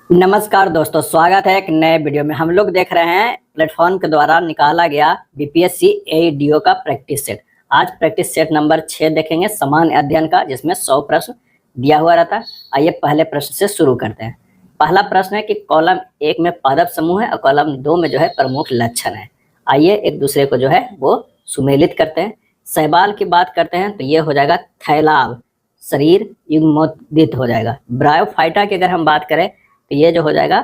नमस्कार दोस्तों, स्वागत है एक नए वीडियो में। हम लोग देख रहे हैं प्लेटफॉर्म के द्वारा निकाला गया बीपीएससी एईडीओ का प्रैक्टिस सेट। आज प्रैक्टिस सेट नंबर 6 देखेंगे, सामान्य अध्ययन का, जिसमें 100 प्रश्न दिया हुआ रहता है। आइए पहले प्रश्न से शुरू करते हैं। पहला प्रश्न है कि कॉलम 1 में पादप समूह है और कॉलम 2 में जो है प्रमुख लक्षण है। आइए एक दूसरे को जो है वो सुमेलित करते हैं। शैवाल की बात करते हैं तो ये हो जाएगा थैलाब, शरीर युग्मोद्दीत हो जाएगा। ब्रायोफाइटा की अगर हम बात करें तो ये जो हो जाएगा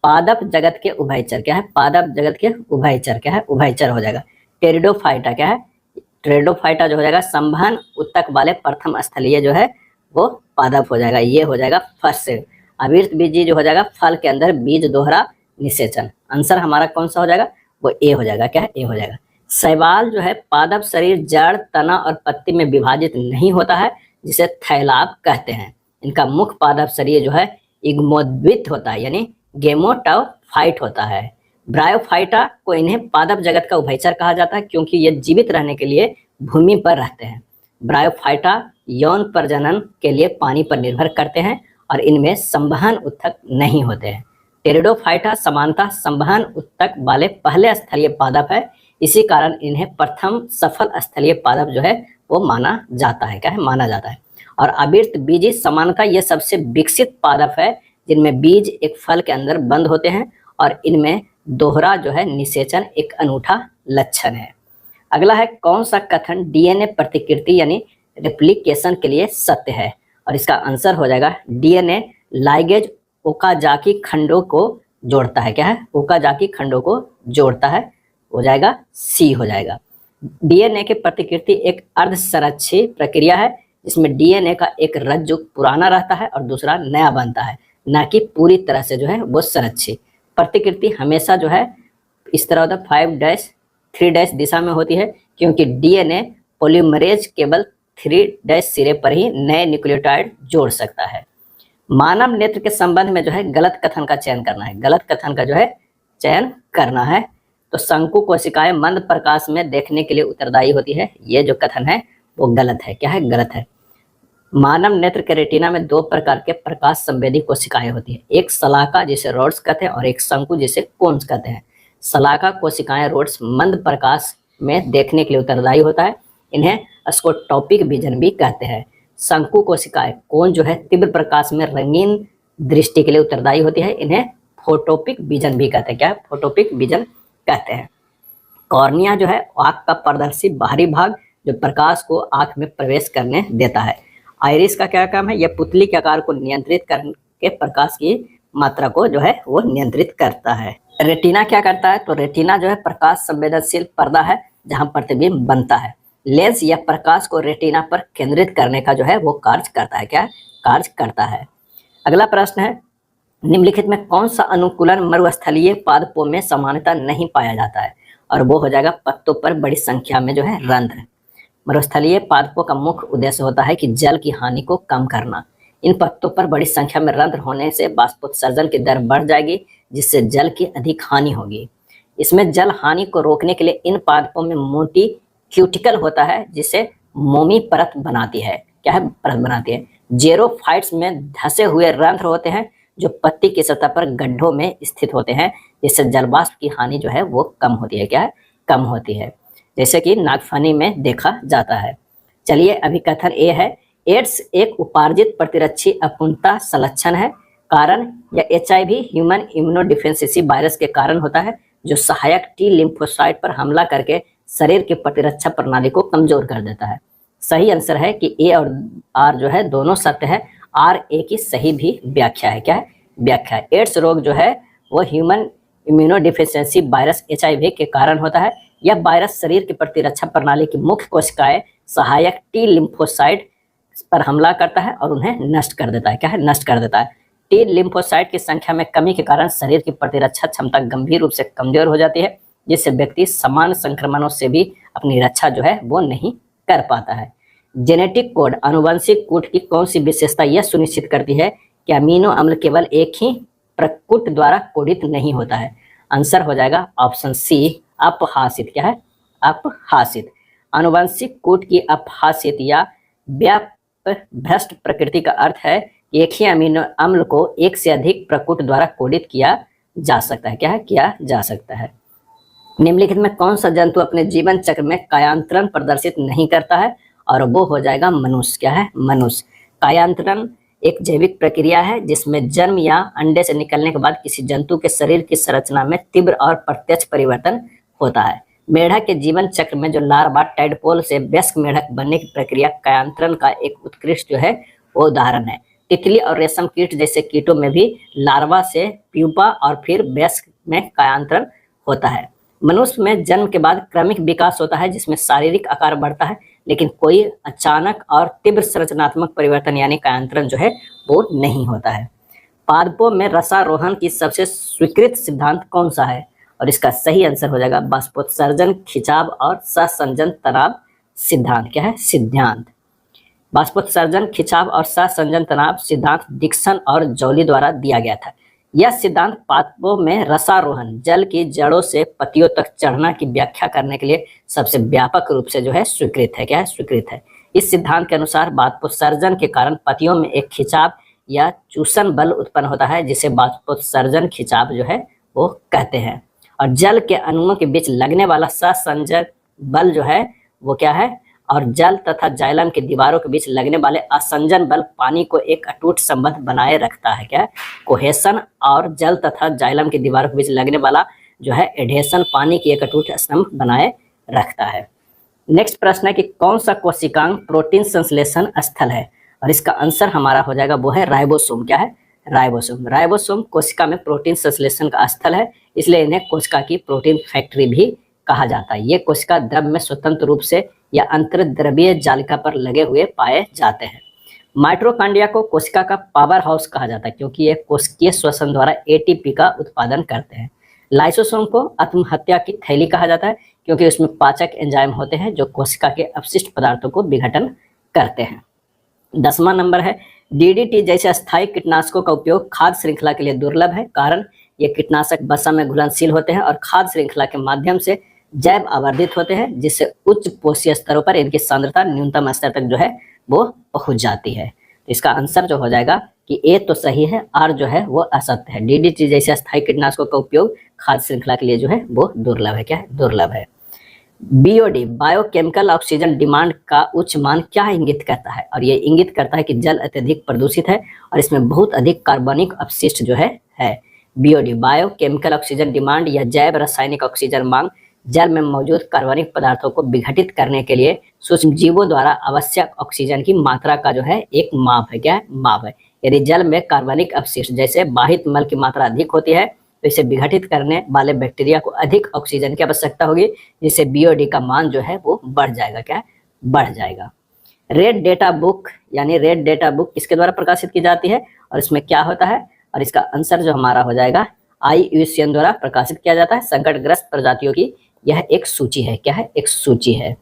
पादप जगत के उभयचर। क्या है? पादप जगत के उभयचर। क्या है? उभयचर हो जाएगा। टेरिडोफाइटा क्या है? टेरिडोफाइटा जो हो जाएगा संवहन उत्तक वाले प्रथम स्थलीय जो है वो पादप हो जाएगा। ये हो जाएगा फर्स्ट से। अविर्त बीजी जो हो जाएगा फल के अंदर बीज दोहरा निषेचन। आंसर हमारा कौन सा हो जाएगा? वो ए हो जाएगा। क्या है? ए हो जाएगा। शैवाल जो है पादप शरीर जड़, तना और पत्ती में विभाजित नहीं होता है, जिसे थैलाब कहते हैं। इनका मुख्य पादप शरीर जो है युग्मोद्दीत होता है, यानी गेमोटाउफाइट होता है। ब्रायोफाइटा को इन्हें पादप जगत का उभयचर कहा जाता है, क्योंकि ये जीवित रहने के लिए भूमि पर रहते हैं। ब्रायोफाइटा यौन प्रजनन के लिए पानी पर निर्भर करते हैं और इनमें संवहन उत्तक नहीं होते हैं। टेरिडोफाइटा समानतः संवहन उत्तक वाले पहले स्थलीय पादप है, इसी कारण इन्हें प्रथम सफल स्थलीय पादप जो है वो माना जाता है। क्या है? माना जाता है। और अविर्त बीजी समानतः ये सबसे विकसित पादप है, जिनमें बीज एक फल के अंदर बंद होते हैं और इनमें दोहरा जो है निषेचन एक अनूठा लक्षण है। अगला है कौन सा कथन डीएनए प्रतिकृति यानी रेप्लिकेशन के लिए सत्य है? और इसका आंसर हो जाएगा डीएनए लाइगेज ओकाजाकी खंडों को जोड़ता है। क्या है? ओकाजाकी खंडों को जोड़ता है, हो जाएगा सी हो जाएगा। डीएनए की प्रतिकृति एक अर्धसंरक्षी प्रक्रिया है, इसमें डीएनए का एक रज्जु पुराना रहता है और दूसरा नया बनता है, ना कि पूरी तरह से जो है वो संरक्षित। प्रतिकृति हमेशा जो है इस तरह होता है 5-3 दिशा में होती है, क्योंकि डीएनए पॉलीमरेज केवल 3 सिरे पर ही नए न्यूक्लियोटाइड जोड़ सकता है। मानव नेत्र के संबंध में जो है गलत कथन का चयन करना है। गलत कथन का जो है चयन करना है। तो शंकु कोशिकाएं मंद प्रकाश में देखने के लिए उत्तरदायी होती है, ये जो कथन है वो गलत है। क्या है? गलत है। मानव नेत्र के रेटिना में 2 प्रकार के प्रकाश संवेदी कोशिकाएं होती है, एक शलाका जिसे रोड्स कहते हैं और एक शंकु जिसे कोन्स कहते हैं। शलाका कोशिकाएं रोड्स मंद प्रकाश में देखने के लिए उत्तरदायी होता है, इन्हें स्कोटोपिक विजन भी कहते हैं। शंकु कोशिकाएं कोन जो है तीव्र प्रकाश में रंगीन दृष्टि के लिए उत्तरदायी होती है, इन्हें फोटोपिक विजन भी कहते हैं। क्या है? फोटोपिक विजन कहते हैं। कॉर्निया जो है आंख का पारदर्शी बाहरी भाग जो प्रकाश को आंख में प्रवेश करने देता है। आइरिस का क्या काम है? यह पुतली के आकार को नियंत्रित करके प्रकाश की मात्रा को जो है वो नियंत्रित करता है। रेटिना क्या करता है? तो रेटिना जो है प्रकाश संवेदनशील पर्दा है जहां प्रतिबिंब बनता है। लेंस या प्रकाश को रेटिना पर केंद्रित करने का जो है वो कार्य करता है। क्या कार्य करता है? अगला प्रश्न है निम्नलिखित में कौन सा अनुकूलन मरुस्थलीय पादपों में सामान्यतः नहीं पाया जाता है? और वो हो जाएगा पत्तों पर बड़ी संख्या में जो है रंध्र। मरुस्थलीय पादपों का मुख्य उद्देश्य होता है कि जल की हानि को कम करना। इन पत्तों पर बड़ी संख्या में रंध्र होने से बाष्पोत्सर्जन की दर बढ़ जाएगी, जिससे जल की अधिक हानि होगी। इसमें जल हानि को रोकने के लिए इन पादपों में मोटी क्यूटिकल होता है, जिसे मोमी परत बनाती है। क्या है? परत बनाती है। जेरोफाइट्स में धंसे हुए रंध्र होते हैं जो पत्ती की सतह पर गड्ढों में स्थित होते हैं, जिससे जलवाष्प की हानि जो है वो कम होती है। क्या है? कम होती है, जैसे कि नागफनी में देखा जाता है। चलिए अभी कथन ए है एड्स एक उपार्जित प्रतिरक्षी अपूर्णता संलक्षण है। कारण या एचआईवी ह्यूमन इम्यूनोडिफिशियंसी वायरस के कारण होता है, जो सहायक टी लिम्फोसाइट पर हमला करके शरीर की प्रतिरक्षा प्रणाली को कमजोर कर देता है। सही आंसर है कि ए और आर जो है दोनों सत्य है। आर ए की सही भी व्याख्या है। क्या है? व्याख्या है। एड्स रोग जो है वो ह्यूमन इम्यूनोडिफिशियंसी वायरस एचआईवी के कारण होता है। यह वायरस शरीर की प्रतिरक्षा प्रणाली की मुख्य कोशिकाएं सहायक टी लिम्फोसाइट पर हमला करता है और उन्हें नष्ट कर देता है। क्या है? नष्ट कर देता है। टी लिम्फोसाइट की संख्या में कमी के कारण शरीर की प्रतिरक्षा क्षमता गंभीर रूप से कमजोर हो जाती है, जिससे व्यक्ति सामान्य संक्रमणों से भी अपनी रक्षा जो है वो नहीं कर पाता है। जेनेटिक कोड आनुवंशिक कोड की कौन सी विशेषता यह सुनिश्चित करती है कि अमीनो अम्ल केवल एक ही प्रकुट द्वारा कोडित नहीं होता है? आंसर हो जाएगा ऑप्शन सी अपहासित। क्या है? अपहासित। आनुवंशिक कोड की अपहासित या व्याप भ्रष्ट प्रकृति का अर्थ है कि एक ही अमीनो अम्ल को एक से अधिक प्रकूट द्वारा कोडित किया जा सकता है। क्या है? किया जा सकता है। निम्नलिखित में कौन सा जंतु अपने जीवन चक्र में कायांतरण प्रदर्शित नहीं करता है? और वो हो जाएगा मनुष्य। क्या है? मनुष्य। कायांतरण एक जैविक प्रक्रिया है जिसमें जन्म या अंडे से निकलने के बाद किसी जंतु के शरीर की संरचना में तीव्र और प्रत्यक्ष परिवर्तन होता है। मेढक के जीवन चक्र में जो लार्वा टैडपोल से वयस्क मेढक बनने की प्रक्रिया कायांतरण का एक उत्कृष्ट जो है वो उदाहरण है। तितली और रेशम कीट जैसे कीटों में भी लार्वा से प्यूपा और फिर वयस्क में कायांतरण होता है। मनुष्य में जन्म के बाद क्रमिक विकास होता है जिसमें शारीरिक आकार बढ़ता है, लेकिन कोई अचानक और तीव्र संरचनात्मक परिवर्तन यानी कायांतरण जो है वो नहीं होता है। पादपों में रसारोहण की सबसे स्वीकृत सिद्धांत कौन सा है? और इसका सही आंसर हो जाएगा बाष्पोत्सर्जन, खिंचाव और सहसंजन तनाव सिद्धांत। क्या है? सिद्धांत। बाष्पोत्सर्जन, खिंचाव और सहसंजन तनाव सिद्धांत डिक्सन और जॉली द्वारा दिया गया था। यह सिद्धांत पादपों में रसारोहण, जल की जड़ों से पत्तियों तक चढ़ना की व्याख्या करने के लिए सबसे व्यापक रूप से जो है स्वीकृत है। क्या है? स्वीकृत है। इस सिद्धांत के अनुसार बाष्पोत्सर्जन के कारण पत्तियों में एक खिंचाव या चूसन बल उत्पन्न होता है जिसे बाष्पोत्सर्जन खिंचाव जो है वो कहते हैं। और जल के अणुओं के बीच लगने वाला सहसंजन बल जो है वो क्या है? और जल तथा जाइलम की दीवारों के बीच लगने वाले असंजन बल पानी को एक अटूट संबंध बनाए रखता है। क्या है? कोहेशन। और जल तथा जाइलम की दीवारों के बीच लगने वाला जो है एडेशन पानी की एक अटूट स्तंभ बनाए रखता है। नेक्स्ट प्रश्न है कि कौन सा कोशिकांग प्रोटीन संश्लेषण स्थल है? और इसका आंसर हमारा हो जाएगा वो है राइबोसोम। क्या है? राइबोसोम। राइबोसोम कोशिका में प्रोटीन संश्लेषण का स्थल है, इसलिए इन्हें कोशिका की प्रोटीन फैक्ट्री भी कहा जाता है। ये कोशिका द्रव में स्वतंत्र रूप से या अंतर्द्रवीय जालिका पर लगे हुए पाए जाते हैं। माइटोकॉन्ड्रिया को कोशिका का पावर हाउस कहा जाता है क्योंकि ये कोशिकीय श्वसन द्वारा एटीपी का उत्पादन करते हैं। लाइसोसोम को आत्महत्या की थैली कहा जाता है क्योंकि उसमें पाचक एंजाइम होते हैं जो कोशिका के अपशिष्ट पदार्थों को विघटन करते हैं। 10वां नंबर है डीडीटी जैसे अस्थायी कीटनाशकों का उपयोग खाद्य श्रृंखला के लिए दुर्लभ है, कारण ये कीटनाशक वसा में घुलनशील होते हैं और खाद्य श्रृंखला के माध्यम से जैव आवर्धित होते हैं, जिससे उच्च पोषीय स्तरों पर इनकी सांद्रता न्यूनतम स्तर तक जो है वो पहुंच जाती है। तो इसका आंसर जो हो जाएगा कि ए तो सही है, आर जो है वो असत्य है। डीडीटी जैसे अस्थायी कीटनाशकों का उपयोग खाद्य श्रृंखला के लिए जो है वो दुर्लभ है। क्या है? दुर्लभ है। बीओडी बायोकेमिकल ऑक्सीजन डिमांड का उच्च मान क्या इंगित करता है? और ये इंगित करता है कि जल अत्यधिक प्रदूषित है और इसमें बहुत अधिक कार्बनिक अपशिष्ट जो है। बीओडी बायोकेमिकल ऑक्सीजन डिमांड या जैव रासायनिक ऑक्सीजन मांग जल में मौजूद कार्बनिक पदार्थों को विघटित करने के लिए सूक्ष्म जीवों द्वारा आवश्यक ऑक्सीजन की मात्रा का जो है एक माप है। क्या है? माप है। यदि जल में कार्बनिक अपशिष्ट जैसे बाहित मल की मात्रा अधिक होती है तो इसे विघटित करने वाले बैक्टीरिया को अधिक ऑक्सीजन की आवश्यकता होगी, जिससे बीओडी का मान जो है वो बढ़ जाएगा। क्या है? बढ़ जाएगा। रेड डेटा बुक यानी रेड डेटा बुक किसके द्वारा प्रकाशित की जाती है और इसमें क्या होता है? और इसका आंसर जो हमारा हो जाएगा IUCN द्वारा प्रकाशित किया जाता है। संकटग्रस्त प्रजातियों की यह एक सूची है। क्या है? एक सूची है।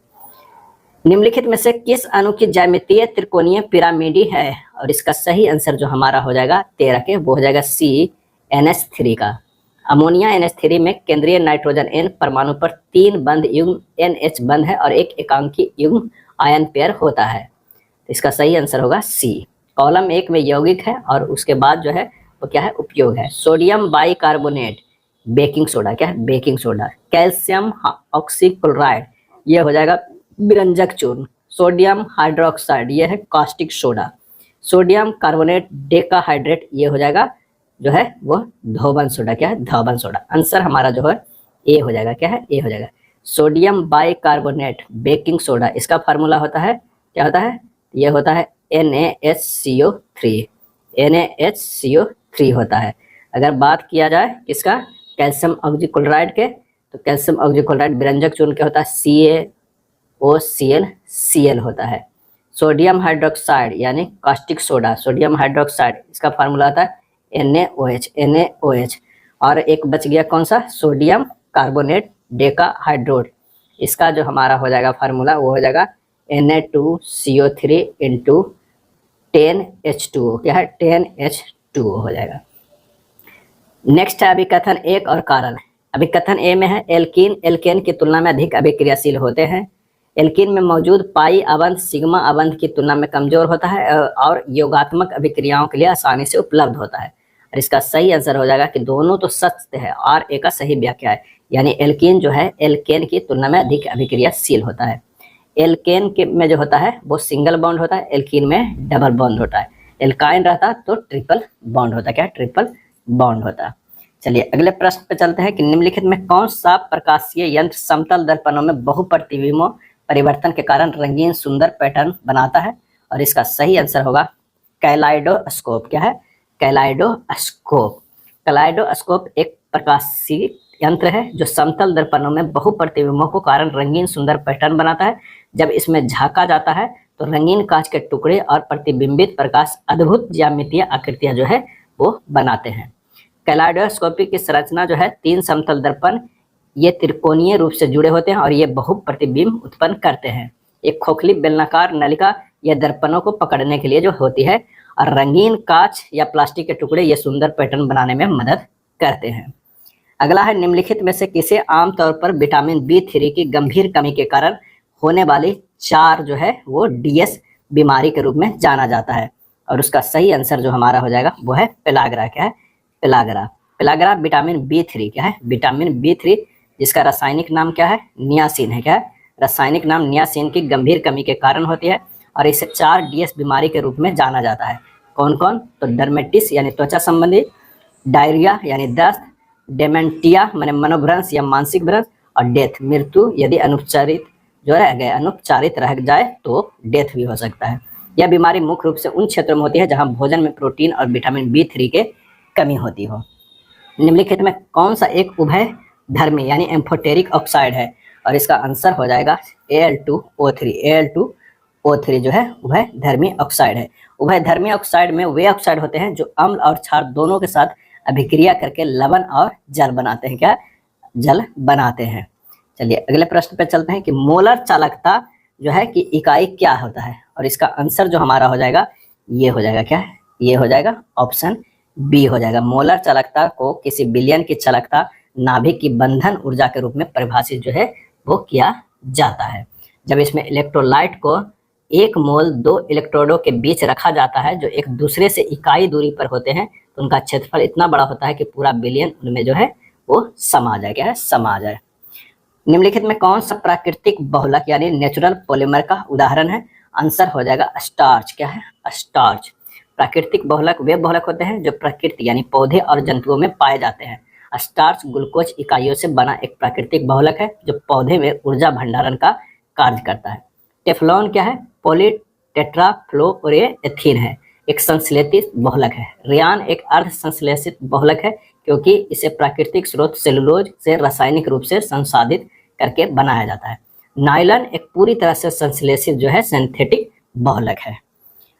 निम्नलिखित में से किस अणु की ज्यामितीय त्रिकोणीय पिरामिडी है? और इसका सही आंसर जो हमारा हो जाएगा 13 के वो हो जाएगा CNH3 का। अमोनिया NH3 में केंद्रीय नाइट्रोजन N परमाणु पर 3 बंध युग्म NH बंध है और एक एकांकी युग्म आयन पेयर होता है। तो इसका सही आंसर होगा C। कॉलम 1 में यौगिक है और उसके बाद जो है वो क्या है? उपयोग है। Sodium bicarbonate baking soda. क्या है? Baking soda. कैल्शियम ऑक्सीक्लोराइड ये हो जाएगा विरंजक चूर्ण। सोडियम हाइड्रोक्साइड ये है caustic soda. Sodium carbonate decahydrate ये हो जाएगा जो है वो धोबन सोडा। क्या है? धोबन सोडा। आंसर हमारा जो है ए हो जाएगा। क्या है? ए हो जाएगा। सोडियम बाइकार्बोनेट बेकिंग सोडा इसका फार्मूला होता है क्या होता है? ये होता है NaHCO3। NaHCO3 होता है। अगर बात किया जाए किसका? कैल्शियम ऑक्सीक्लोराइड के, तो कैल्शियम ऑक्सीक्लोराइड विरंजक चूर्ण क्या होता है? CaOCl होता है। सोडियम हाइड्रोक्साइड यानी कास्टिक सोडा, सोडियम हाइड्रोक्साइड इसका फार्मूला होता है NaOH। और एक बच गया कौन सा? सोडियम कार्बोनेट डेकाहाइड्रेट, इसका जो हमारा हो जाएगा फार्मूला वो हो जाएगा Na2CO3 इंटू 10H2O। क्या है? 10H2O हो जाएगा। नेक्स्ट है अभिकथन 1 और कारण। अभिकथन ए में है एल्कीन एल्केन की तुलना में अधिक अभिक्रियाशील होते हैं। एल्कीन में मौजूद पाई अवंत सिग्मा अवंत की तुलना में कमजोर होता है और योगात्मक अभिक्रियाओं के लिए आसानी से उपलब्ध होता है। और इसका सही आंसर हो जाएगा कि दोनों तो सत्य है और एक का सही व्याख्या है, यानी एल्कीन जो है एल्केन की तुलना में अधिक अभिक्रियाशील होता है। एल्केन के में जो होता है वो सिंगल बॉन्ड होता है, एल्कीन में डबल बॉन्ड होता है। एल्काइन रहता तो ट्रिपल बॉन्ड होता है। क्या? ट्रिपल बॉन्ड होता है। चलिए अगले प्रश्न पे चलते हैं कि निम्नलिखित में कौन सा प्रकाशीय यंत्र समतल दर्पणों में बहुप्रतिबिंबों परिवर्तन के कारण रंगीन सुंदर पैटर्न बनाता है? और इसका सही आंसर होगा कैलाइडोस्कोप। क्या है? कैलाइडोस्कोप। कैलाइडोस्कोप एक प्रकाशीय यंत्र है जो समतल दर्पणों में बहुप्रतिबिंबों के कारण रंगीन सुंदर पैटर्न बनाता है। जब इसमें झांका जाता है तो रंगीन कांच के टुकड़े और प्रतिबिंबित प्रकाश अद्भुत ज्यामितीय आकृतियां जो है वो बनाते हैं। कैलाइडोस्कोपी की संरचना जो है 3 समतल दर्पण ये त्रिकोणीय रूप से जुड़े होते हैं और ये बहुप्रतिबिंब उत्पन्न करते हैं। एक खोखली बेलनाकार नलिका यह दर्पणों को पकड़ने के लिए जो होती है और रंगीन कांच या प्लास्टिक के टुकड़े ये सुंदर पैटर्न बनाने में मदद करते हैं। अगला है निम्नलिखित में से किसे आमतौर पर विटामिन B3 की गंभीर कमी के कारण होने वाली 4 जो है वो DS बीमारी के रूप में जाना जाता है? और उसका सही आंसर जो हमारा हो जाएगा वो है पेलाग्रा। क्या है? पेलाग्रा। Pellagra vitamin B3। क्या है? विटामिन B3 जिसका रासायनिक नाम क्या है? नियासिन है। क्या है? रासायनिक नाम नियासिन की गंभीर कमी के कारण होती है और इसे 4 DS बीमारी के रूप में जाना जाता है। कौन कौन? तो डर्मेटिस यानी त्वचा संबंधी, डायरिया यानी दस्त, डेमेंटिया माने मनोभ्रंश या मानसिक भ्रंश, और डेथ मृत्यु यदि अनुपचारित रह जाए तो डेथ भी हो सकता है। यह बीमारी मुख्य रूप से उन क्षेत्रों में होती है जहां भोजन में प्रोटीन और विटामिन B3 के कमी होती हो। निम्नलिखित में कौन सा एक उभय धर्मी यानी एम्फोटेरिक ऑक्साइड है? और इसका आंसर हो जाएगा Al2O3। Al2O3 जो है उभय धर्मी ऑक्साइड है। उभय धर्मी ऑक्साइड में वे ऑक्साइड होते हैं जो अम्ल और क्षार दोनों के साथ अभिक्रिया करके लवण और जल बनाते हैं। क्या? जल बनाते हैं। चलिए अगले प्रश्न पे चलते हैं कि मोलर चालकता जो है कि इकाई क्या होता है? और इसका आंसर जो हमारा हो जाएगा ये हो जाएगा। क्या है? ये हो जाएगा ऑप्शन बी हो जाएगा। मोलर चालकता को किसी विलयन की चालकता नाभिक की बंधन ऊर्जा के रूप में परिभाषित जो है वो किया जाता है। जब इसमें इलेक्ट्रोलाइट को 1 मोल 2 इलेक्ट्रोडों के बीच रखा जाता है जो एक दूसरे से इकाई दूरी पर होते हैं तो उनका क्षेत्रफल इतना बड़ा होता है कि पूरा विलयन उनमें जो है वो समा जाए। क्या है? समा जाए। निम्नलिखित में कौन सा प्राकृतिक बहुलक यानी नेचुरल पॉलीमर का उदाहरण है? आंसर हो जाएगा स्टार्च। क्या है? स्टार्च। प्राकृतिक बहुलक वे बहुलक होते हैं जो प्रकृति यानी पौधे और जंतुओं में पाए जाते हैं। स्टार्च ग्लूकोज इकाइयों से बना एक प्राकृतिक बहुलक है जो पौधे में ऊर्जा भंडारण का कार्य करता है। टेफ्लॉन क्या है? पॉलीटेट्राफ्लोरोएथीन है, एक संश्लेषित बहुलक है। रेयान एक अर्ध संश्लेषित बहुलक है क्योंकि इसे प्राकृतिक स्रोत सेलुलोज से रासायनिक रूप से संसाधित करके बनाया जाता है। नायलॉन एक पूरी तरह से संश्लेषित जो है सिंथेटिक बहुलक है।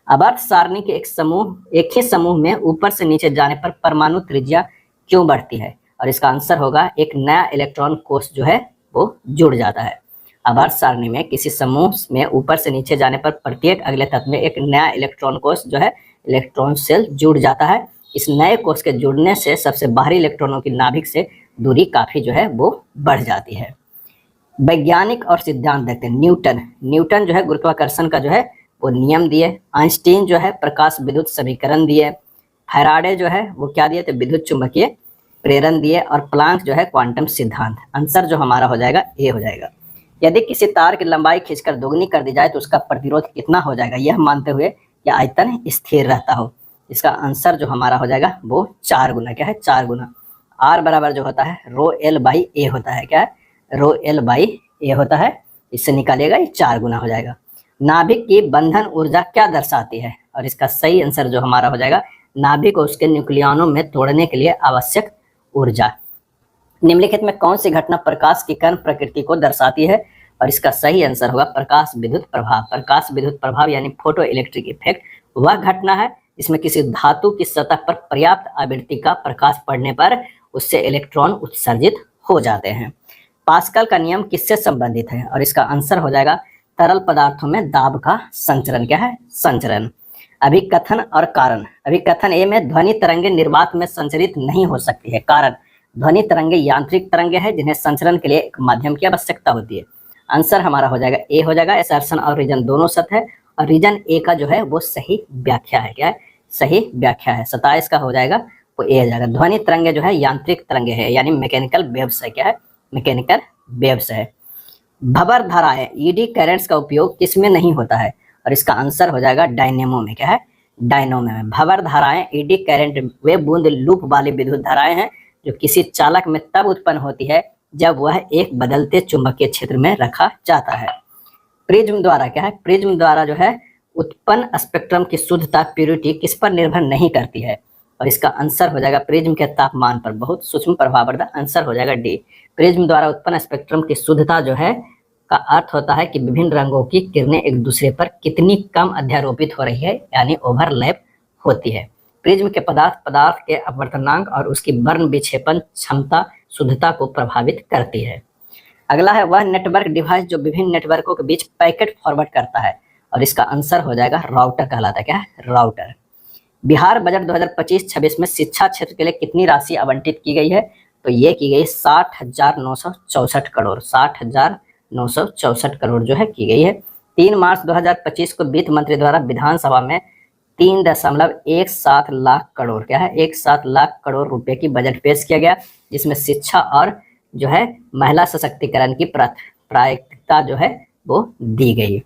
आवर्त सारणी के एक ही समूह में ऊपर से नीचे जाने पर परमाणु त्रिज्या क्यों बढ़ती है? और इसका आंसर होगा एक नया इलेक्ट्रॉन कोष जो है वो जुड़ जाता है। आवर्त सारणी में किसी समूह में ऊपर से नीचे जाने पर प्रत्येक अगले तत्व में एक नया इलेक्ट्रॉन कोष जो है इलेक्ट्रॉन शेल जुड़ जाता है। इस नए कोष के जुड़ने से सबसे बाहरी इलेक्ट्रॉनों की नाभिक से दूरी काफी जो है वो बढ़ जाती है। वैज्ञानिक और सिद्धांत देखते हैं। न्यूटन जो है गुरुत्वाकर्षण का जो है वो नियम दिए। आइंस्टीन जो है प्रकाश विद्युत समीकरण दिए। फैराडे जो है वो क्या दिए थे? विद्युत चुंबकीय प्रेरण दिए। और प्लांक जो है क्वांटम सिद्धांत। आंसर जो हमारा हो जाएगा ए हो जाएगा। यदि किसी तार की लंबाई खींचकर दोगुनी कर दी जाए तो उसका प्रतिरोध कितना हो जाएगा, यह मानते हुए या आयतन स्थिर रहता हो? इसका आंसर जो हमारा हो जाएगा वो 4 गुना। क्या है? 4 गुना। आर बराबर जो होता है रो एल बाई ए होता है। क्या है? रो एल बाई ए होता है। इससे निकालिएगा ये 4 गुना हो जाएगा। नाभिक की बंधन ऊर्जा क्या दर्शाती है? और इसका सही आंसर जो हमारा हो जाएगा नाभिक को उसके न्यूक्लियनों में तोड़ने के लिए आवश्यक ऊर्जा। निम्नलिखित में कौन सी घटना प्रकाश की कण प्रकृति को दर्शाती है? और इसका सही आंसर होगा प्रकाश विद्युत प्रभाव। प्रकाश विद्युत प्रभाव यानी फोटो इलेक्ट्रिक इफेक्ट वह घटना है जिसमें किसी धातु की सतह पर पर्याप्त आवृत्ति का प्रकाश पड़ने पर उससे इलेक्ट्रॉन उत्सर्जित हो जाते हैं। पास्कल का नियम किससे संबंधित है? और इसका आंसर हो जाएगा तरल पदार्थों में दाब का संचरण। क्या है? संचरण। अभिकथन और कारण। अभिकथन ए में ध्वनि तरंगे निर्वात में संचरित नहीं हो सकती है। कारण ध्वनि तरंगे यांत्रिक तरंगे हैं जिन्हें संचरण के लिए एक माध्यम की आवश्यकता होती है। आंसर हमारा हो जाएगा ए हो जाएगा। असर्शन और रीजन दोनों सत्य है और रीजन ए का जो है वो सही व्याख्या है। क्या है? सही व्याख्या है। 27 का हो जाएगा वो ए हो जाएगा। ध्वनि तरंगे जो है यांत्रिक तरंगे है, यानी मैकेनिकल वेव्स है। क्या है? मैकेनिकल वेव्स है। भंवर धाराएं ईडी करंट्स का उपयोग किसमें नहीं होता है? और इसका आंसर हो जाएगा डायनेमो में। क्या है? डायनेमो में। भंवर धाराएं ईडी करंट वे बूंद लूप वाली विद्युत धाराएं हैं जो किसी चालक में तब उत्पन्न होती है जब वह एक बदलते चुंबकीय क्षेत्र में रखा जाता है। प्रिज्म द्वारा क्या है? प्रिज्म द्वारा जो है उत्पन्न स्पेक्ट्रम की शुद्धता प्यूरिटी किस पर निर्भर नहीं करती है? और इसका आंसर हो जाएगा प्रिज्म के तापमान पर। बहुत सूक्ष्म प्रभाव पड़ता है। आंसर हो जाएगा डी। प्रिज्म द्वारा उत्पन्न स्पेक्ट्रम की शुद्धता जो है का अर्थ होता है कि विभिन्न रंगों की किरणें एक दूसरे पर कितनी कम अध्यारोपित हो रही है, यानी ओवरलैप होती है। प्रिज्म के पदार्थ के अपवर्तनांक और उसकी वर्ण विक्षेपण क्षमता शुद्धता को प्रभावित करती है। अगला है वह नेटवर्क डिवाइस जो विभिन्न नेटवर्कों के बीच पैकेट फॉरवर्ड करता है, और इसका आंसर हो जाएगा राउटर कहलाता है। क्या है? राउटर। बिहार बजट 2025-26 में शिक्षा क्षेत्र के लिए कितनी राशि आवंटित की गई है? तो ये की गई 60,964 करोड़। 60,964 करोड़ जो है की गई है। 3 मार्च 2025 को वित्त मंत्री द्वारा विधानसभा में 3.17 लाख करोड़, क्या है? 17 लाख करोड़ रुपए की बजट पेश किया गया, जिसमें शिक्षा और जो है महिला सशक्तिकरण की प्राथमिकता जो है वो दी गई।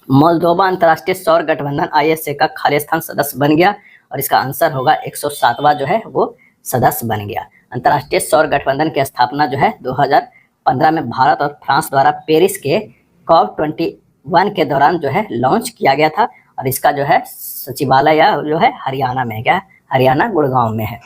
मोल्दोवा अंतर्राष्ट्रीय सौर गठबंधन ISA का खालिस्तान सदस्य बन गया, और इसका आंसर होगा 107वां जो है वो सदस्य बन गया। अंतर्राष्ट्रीय सौर गठबंधन की स्थापना जो है 2015 में भारत और फ्रांस द्वारा पेरिस के COP21 के दौरान जो है लॉन्च किया गया था, और इसका जो है सचिवालय जो है हरियाणा में है। क्या? हरियाणा गुड़गांव में है।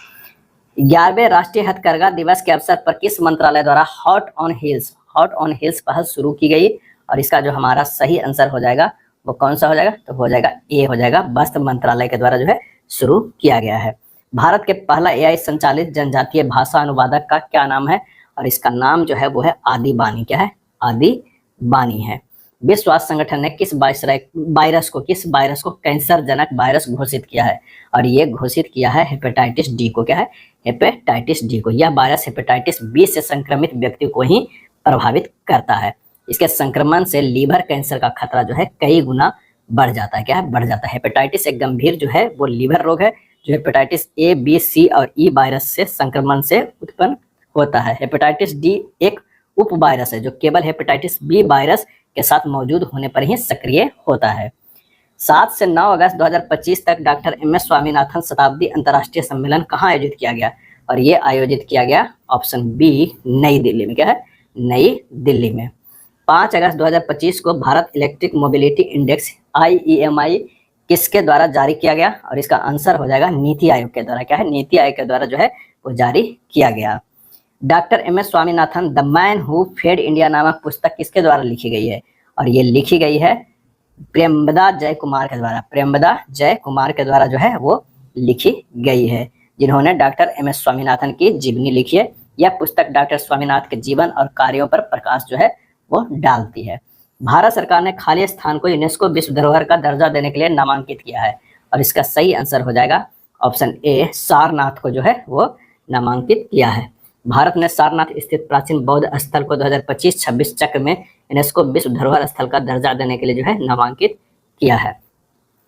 11वें राष्ट्रीय हथकरघा दिवस के अवसर पर किस मंत्रालय द्वारा हॉट ऑन हिल्स पहल शुरू की गई? और इसका जो हमारा सही आंसर हो जाएगा वो कौन सा हो जाएगा? तो हो जाएगा ए हो जाएगा। वस्त्र मंत्रालय के द्वारा जो है शुरू किया गया है। भारत के पहला AI संचालित जनजातीय भाषा अनुवादक का क्या नाम है? और इसका नाम जो है वो है आदि बानी। क्या है? आदि बानी है। विश्व स्वास्थ्य संगठन ने किस वायरस को कैंसर जनक वायरस घोषित किया है? और ये घोषित किया है हेपेटाइटिस डी को। क्या है? हेपेटाइटिस डी को। यह वायरस हेपेटाइटिस बी से संक्रमित व्यक्ति को ही प्रभावित करता है। इसके संक्रमण से लीवर कैंसर का खतरा जो है कई गुना बढ़ जाता है। क्या है? बढ़ जाता है। हेपेटाइटिस एक गंभीर जो है वो लीवर रोग है जो हेपेटाइटिस A, B, C और E वायरस से संक्रमण से उत्पन्न होता है। हेपेटाइटिस डी एक उप वायरस है जो केवल हेपेटाइटिस बी वायरस के साथ मौजूद होने पर ही सक्रिय होता है। 7 से 9 अगस्त 2025 तक डॉक्टर MS स्वामीनाथन शताब्दी अंतर्राष्ट्रीय सम्मेलन कहाँ आयोजित किया गया? और ये आयोजित किया गया ऑप्शन बी नई दिल्ली में। क्या है? नई दिल्ली में। 5 अगस्त 2025 को Bharat electric mobility index IEMI किसके द्वारा जारी किया गया? और इसका आंसर हो जाएगा नीति आयोग के द्वारा। क्या है? नीति आयोग के द्वारा जो है वो जारी किया गया। Doctor MS Swaminathan the man who fed India नामक पुस्तक किसके द्वारा लिखी गई है? और ये लिखी गई है प्रेमदा जय कुमार के द्वारा। प्रेमदा जय कुमार के द्वारा जो है वो लिखी गई है, जिन्होंने डॉक्टर MS स्वामीनाथन की जीवनी लिखी है। यह पुस्तक डॉक्टर स्वामीनाथन के जीवन और कार्यों पर प्रकाश जो है वो डालती है। भारत सरकार ने खाली स्थान को यूनेस्को विश्व धरोहर का दर्जा देने के लिए नामांकित किया है, और इसका सही आंसर हो जाएगा ऑप्शन ए सारनाथ को जो है वो नामांकित किया है। भारत ने सारनाथ स्थित प्राचीन बौद्ध स्थल को 2025-26 चक्र में यूनेस्को विश्व धरोहर स्थल का दर्जा देने के लिए जो है नामांकित किया है।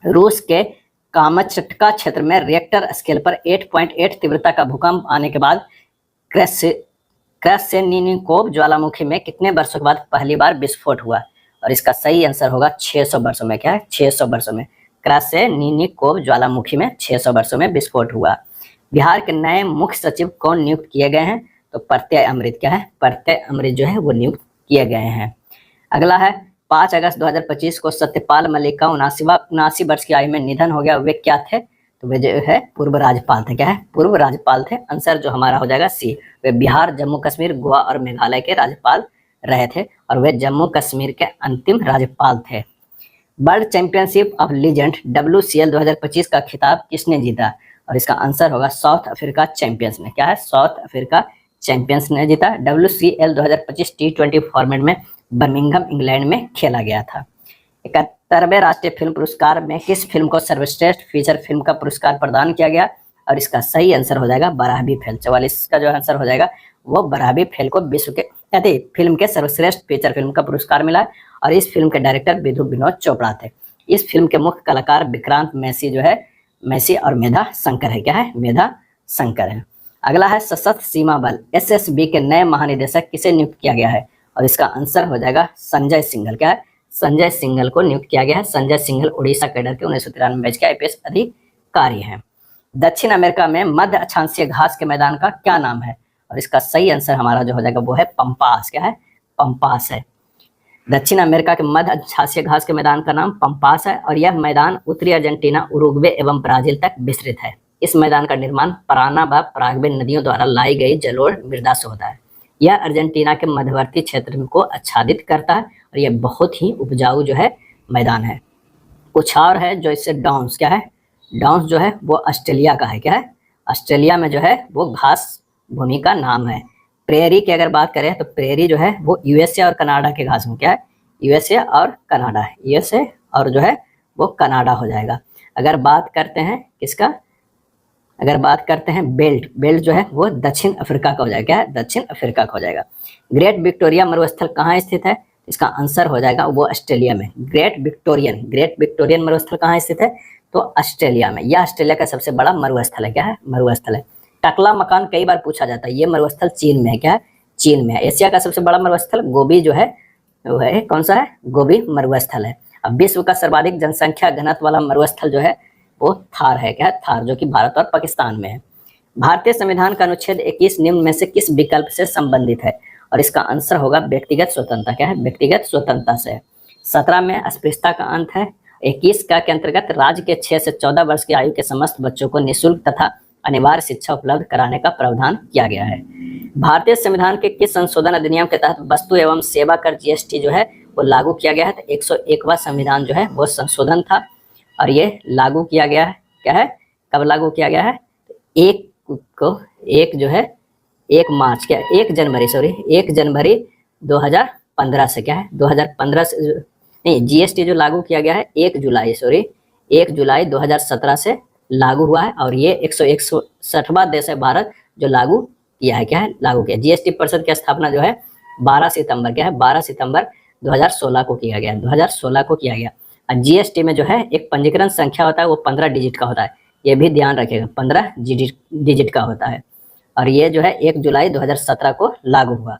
रूस के कामचटका क्षेत्र में रिएक्टर स्केल पर 8.8 तीव्रता का भूकंप आने के बाद क्रैसेनिकोव ज्वालामुखी में कितने वर्षों के बाद पहली बार विस्फोट हुआ? और इसका सही आंसर होगा 600 वर्षों में। क्या है? 600 वर्षों में क्रैसेनिकोव ज्वालामुखी में 600 वर्षों में विस्फोट हुआ। बिहार के नए मुख्य सचिव कौन नियुक्त किए गए हैं? तो प्रत्यय अमृत। क्या है? प्रत्यय अमृत जो है वो नियुक्त किए गए हैं। अगला है 5 अगस्त 2025 को सत्यपाल मलिक का 79 वर्ष की आयु में निधन हो गया। वे क्या थे? तो वे जो है पूर्व राज्यपाल थे। क्या है? पूर्व राज्यपाल थे। आंसर जो हमारा हो जाएगा सी। वे बिहार, जम्मू कश्मीर, गोवा और मेघालय के राज्यपाल रहे थे, और वे जम्मू कश्मीर के अंतिम राज्यपाल थे। World championship of legend WCL 2025 का खिताब किसने जीता? और इसका आंसर होगा साउथ अफ्रीका चैंपियंस ने। क्या है? साउथ अफ्रीका चैंपियंस ने जीता। WCL 2025 T20 फॉर्मेट में बर्मिंघम इंग्लैंड में खेला गया था। 71वें राष्ट्रीय फिल्म पुरस्कार में किस फिल्म को सर्वश्रेष्ठ फीचर फिल्म का पुरस्कार प्रदान किया गया? और इसका सही आंसर हो जाएगा बराहबी फेल। 44 का जो आंसर हो जाएगा वो बराहबी फेल को विश्व के फिल्म के सर्वश्रेष्ठ फीचर फिल्म का पुरस्कार मिला और इस फिल्म के डायरेक्टर विधु विनोद चोपड़ा थे। इस फिल्म के मुख्य कलाकार विक्रांत मैसी जो है, मैसी और मेधा शंकर है। क्या है? मेधा शंकर है। अगला है सशस्त्र सीमा बल एसएसबी के नए महानिदेशक किसे नियुक्त किया गया है? और इसका आंसर हो जाएगा संजय सिंघल। क्या है? संजय सिंघल को नियुक्त किया गया है। संजय सिंघल उड़ीसा कैडर के 1993 बैच के आईपीएस अधिकारी हैं। दक्षिण अमेरिका में मध्य अक्षांशीय घास के मैदान का क्या नाम है? और इसका सही आंसर हमारा जो हो जाएगा वो है पंपास। क्या है? पंपास है। दक्षिण अमेरिका के मध्य अक्षांशीय घास के मैदान का नाम पंपास है और यह मैदान उत्तरी अर्जेंटीना, उरुग्वे एवं ब्राजील तक विस्तृत है। इस मैदान का निर्माण पराना व पराग्वे नदियों द्वारा लाई गई जलोढ़ मृदा से होता है। यह अर्जेंटीना के मध्यवर्ती क्षेत्र को आच्छादित करता है और यह बहुत ही उपजाऊ जो है मैदान है। कुछ और है जो इससे डाउन्स। क्या है? डाउन्स जो है वो ऑस्ट्रेलिया का है। क्या है? ऑस्ट्रेलिया में जो है वो घास भूमि का नाम है। प्रेरी की अगर बात करें तो प्रेरी जो है वो यूएसए और कनाडा के घास में। क्या है? यूएसए और कनाडा, यूएसए और जो है वो कनाडा हो जाएगा। अगर बात करते हैं किसका, अगर बात करते हैं बेल्ट, बेल्ट जो है वो दक्षिण अफ्रीका का हो जाएगा। क्या है? दक्षिण अफ्रीका का हो जाएगा। ग्रेट विक्टोरिया मरुस्थल कहाँ स्थित है? इसका आंसर हो जाएगा वो ऑस्ट्रेलिया में। ग्रेट विक्टोरियन मरुस्थल कहाँ स्थित है? तो ऑस्ट्रेलिया में। यह ऑस्ट्रेलिया का सबसे बड़ा मरुस्थल है। क्या है? मरुस्थल है। टकला मकान कई बार पूछा जाता है। ये मरुस्थल चीन में है। क्या है? चीन में है। एशिया का सबसे बड़ा मरुस्थल गोबी जो है वो है, कौन सा है? गोबी मरुस्थल है। अब विश्व का सर्वाधिक जनसंख्या घनत्व वाला मरुस्थल जो है वो थार है। क्या है? थार, जो कि भारत और पाकिस्तान में है। भारतीय संविधान का अनुच्छेद 21 निम्न में से किस विकल्प से संबंधित है? और इसका आंसर होगा व्यक्तिगत स्वतंत्रता। क्या है? व्यक्तिगत स्वतंत्रता से। 17 में अस्पृश्यता का अंत है। 21 का के अंतर्गत राज्य के 6 से 14 वर्ष की आयु के समस्त बच्चों को निःशुल्क तथा अनिवार्य शिक्षा उपलब्ध कराने का प्रावधान किया गया है। भारतीय संविधान के किस संशोधन अधिनियम के तहत वस्तु एवं सेवा कर जीएसटी जो है वो लागू किया गया है? तो 101वां संविधान जो है वो संशोधन था और ये लागू किया गया है। क्या है? कब लागू किया गया है? एक जनवरी 2015 से। क्या है? 2015 से नहीं, जीएसटी जो लागू किया गया है 1 जुलाई 2017 से लागू हुआ है और ये 161वां देश है भारत जो लागू किया है। क्या है? लागू किया। जीएसटी परिषद की स्थापना जो है 12 सितंबर, क्या है? 12 सितंबर 2016 को किया गया। 2016 को किया गया। और जीएसटी में जो है एक पंजीकरण संख्या होता है वो 15 डिजिट का होता है। ये भी ध्यान रखिएगा, 15 डिजिट का होता है और ये जो है 1 जुलाई 2017 को लागू हुआ।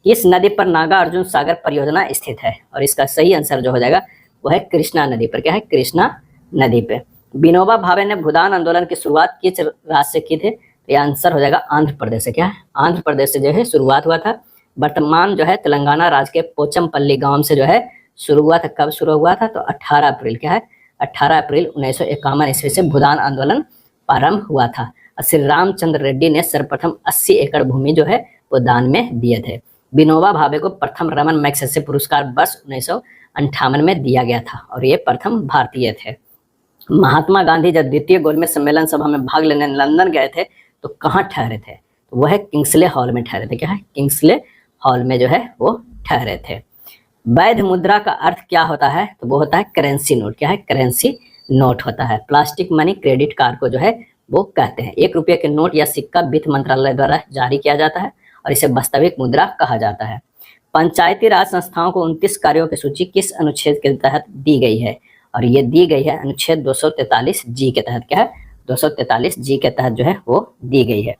किस नदी पर नागा अर्जुन सागर परियोजना स्थित है? और इसका सही आंसर जो हो जाएगा वो है कृष्णा नदी पर। क्या है? कृष्णा नदी पे। विनोबा भावे ने भूदान आंदोलन की शुरुआत किस राज्य से की थी? तो यह आंसर हो जाएगा आंध्र प्रदेश से। क्या है? आंध्र प्रदेश से जो है शुरुआत हुआ था। वर्तमान जो है तेलंगाना राज्य के पोचमपल्ली गांव से जो है शुरू हुआ था। कब शुरू हुआ था? तो 18 अप्रैल। क्या है? 18 अप्रैल 1951 ईस्वी से भूदान आंदोलन प्रारंभ हुआ था। श्री रामचंद्र रेड्डी ने सर्वप्रथम 80 एकड़ भूमि जो है वो दान में दिए थे। विनोबा भावे को प्रथम रमन मैग्सेसे पुरस्कार वर्ष 1958 में दिया गया था और ये प्रथम भारतीय थे। महात्मा गांधी जब द्वितीय गोलमेज सम्मेलन सभा में भाग लेने लंदन गए थे तो कहाँ ठहरे थे? तो वो है किंग्सले हॉल में ठहरे थे। क्या है? किंग्सले हॉल में जो है वो ठहरे थे। वैध मुद्रा का अर्थ क्या होता है? तो वो होता है करेंसी नोट। क्या है? करेंसी नोट होता है। प्लास्टिक मनी क्रेडिट कार्ड को जो है वो कहते हैं। 1 रुपये के नोट या सिक्का वित्त मंत्रालय द्वारा जारी किया जाता है और इसे वास्तविक मुद्रा कहा जाता है। पंचायती राज संस्थाओं को 29 कार्यों की सूची किस अनुच्छेद के तहत दी गई है? और ये दी गई है अनुच्छेद 243 जी के तहत। क्या है? 243 जी के तहत जो है वो दी गई है।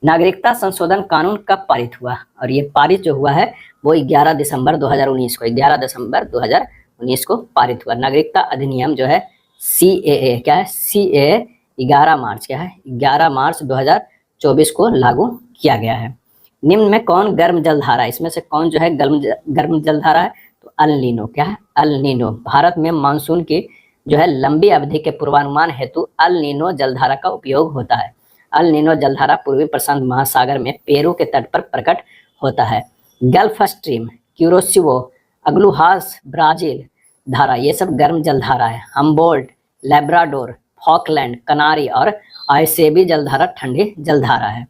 नागरिकता संशोधन कानून कब पारित हुआ? और ये पारित जो हुआ है वो 11 दिसंबर 2019 को, 11 दिसंबर 2019 को पारित हुआ। नागरिकता अधिनियम जो है CAA। क्या है? CAA 11 मार्च। क्या है? 11 मार्च 2024 को लागू किया गया है। निम्न में कौन गर्म जलधारा, इसमें से कौन जो है गर्म जलधारा है? तो अल नीनो। क्या है? El Nino. भारत में मानसून की जो है लंबी अवधि के पूर्वानुमान हेतु अल नीनो जलधारा का उपयोग होता है। अल नीनो जलधारा पूर्वी प्रशांत महासागर में पेरू के तट पर प्रकट होता है। गल्फ स्ट्रीम, क्यूरोसिवो, अग्लुहास, ब्राजील धारा, ये सब गर्म जलधारा है। हम्बोल्ट, लेब्राडोर, फॉकलैंड, कनारी और आयसेबी जलधारा ठंडी जलधारा है।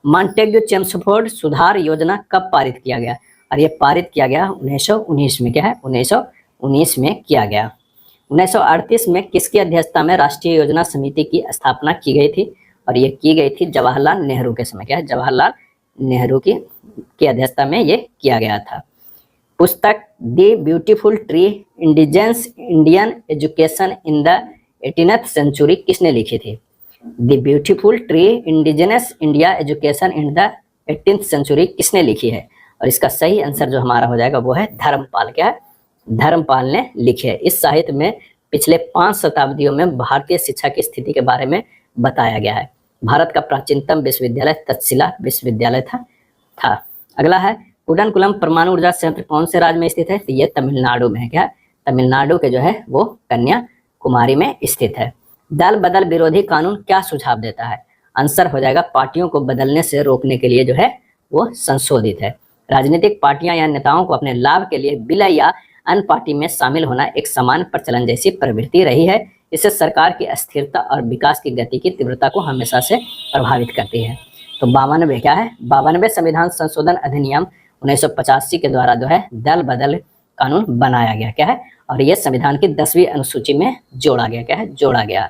मॉन्टेग्यू चेम्सफोर्ड सुधार योजना कब पारित किया गया? और ये पारित किया गया 1919 में। क्या है? 1919 में किया गया। 1938 में किसकी अध्यक्षता में राष्ट्रीय योजना समिति की स्थापना की गई थी? और ये की गई थी जवाहरलाल नेहरू के समय। क्या है? जवाहरलाल नेहरू की अध्यक्षता में ये किया गया था। पुस्तक the beautiful tree indigenous Indian education in the 18th century किसने लिखी थी? The beautiful tree indigenous India education in the 18th century किसने लिखी है? और इसका सही आंसर जो हमारा हो जाएगा वो है धर्मपाल। क्या है? धर्मपाल ने लिखे है। इस साहित्य में पिछले 5 शताब्दियों में भारतीय शिक्षा की स्थिति के बारे में बताया गया है। भारत का प्राचीनतम विश्वविद्यालय तक्षशिला विश्वविद्यालय था। अगला है कुडनकुलम परमाणु ऊर्जा संयंत्र कौन से राज्य में स्थित है? तो ये तमिलनाडु में है। क्या? तमिलनाडु के जो है वो कन्याकुमारी में स्थित है। दल बदल विरोधी कानून क्या सुझाव देता है? आंसर हो जाएगा पार्टियों को बदलने से रोकने के लिए जो है वो संशोधित है। राजनीतिक पार्टियां या नेताओं को अपने लाभ के लिए विलय या अन्य पार्टी में शामिल होना एक सामान्य प्रचलन जैसी प्रवृत्ति रही है। इससे सरकार की अस्थिरता और विकास की गति की तीव्रता को हमेशा से प्रभावित करती है। तो 92 क्या है? 92 संविधान संशोधन अधिनियम 1985 के द्वारा जो है दल बदल कानून बनाया गया। क्या है? और यह संविधान की 10वीं अनुसूची में जोड़ा गया। क्या है? जोड़ा गया।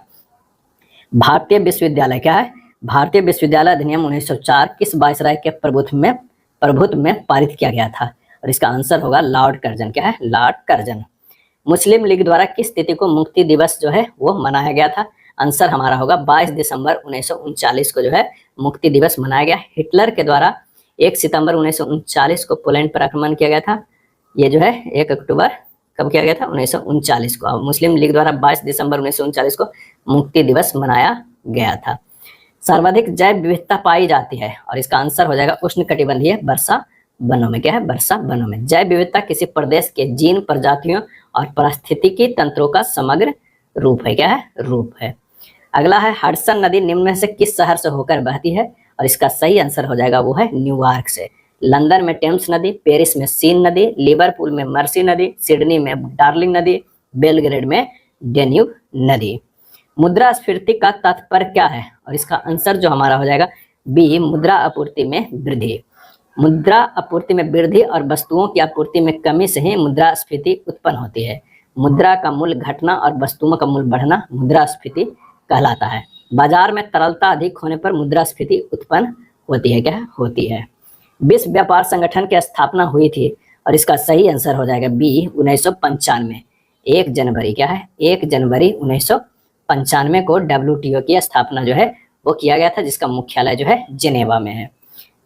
भारतीय विश्वविद्यालय क्या है? भारतीय विश्वविद्यालय अधिनियम 1904 किस वायसराय के प्रभुत्व में पारित किया गया था? और इसका आंसर होगा लॉर्ड कर्जन। क्या है? Lord Curzon. मुस्लिम लीग द्वारा किस तिथि को मुक्ति दिवस जो है वो मनाया गया था? आंसर हमारा होगा 22 दिसंबर 1939 को जो है मुक्ति दिवस मनाया गया। हिटलर के द्वारा 1 सितंबर 1939 को पोलैंड पर आक्रमण किया गया था। ये जो है 1 अक्टूबर कब किया गया था? 1939 को। मुस्लिम लीग द्वारा 22 दिसंबर 1939 को मुक्ति दिवस मनाया गया था। सर्वाधिक जैव विविधता पाई जाती है और इसका आंसर हो जाएगा उष्णकटिबंधीय वर्षा वनों में। क्या है? वर्षा वनों में। जैव विविधता किसी प्रदेश के जीन, प्रजातियों और पारिस्थितिकी तंत्रों का समग्र रूप है। क्या है? रूप है। अगला है हडसन नदी निम्न में से किस शहर से होकर बहती है? और इसका सही आंसर हो जाएगा वो है न्यूयॉर्क से। लंदन में टेम्स नदी, पेरिस में सीन नदी, लिवरपूल में मर्सी नदी, सिडनी में डार्लिंग नदी, बेलग्रेड में डेन्यूब नदी। मुद्रास्फीति का तात्पर्य क्या है? और इसका आंसर जो हमारा हो जाएगा बी, मुद्रा आपूर्ति में वृद्धि। मुद्रा आपूर्ति में वृद्धि और वस्तुओं की आपूर्ति में कमी से ही मुद्रास्फीति उत्पन्न होती है। मुद्रा का मूल्य घटना और वस्तुओं का मूल्य बढ़ना मुद्रास्फीति कहलाता है। बाजार में तरलता अधिक होने पर मुद्रास्फीति उत्पन्न होती है। क्या होती है? विश्व व्यापार संगठन की स्थापना हुई थी और इसका सही आंसर हो जाएगा बी, 1995। 1 जनवरी। क्या है? 1 जनवरी 1995 को WTO की स्थापना जो है वो किया गया था, जिसका मुख्यालय जो है जिनेवा में है।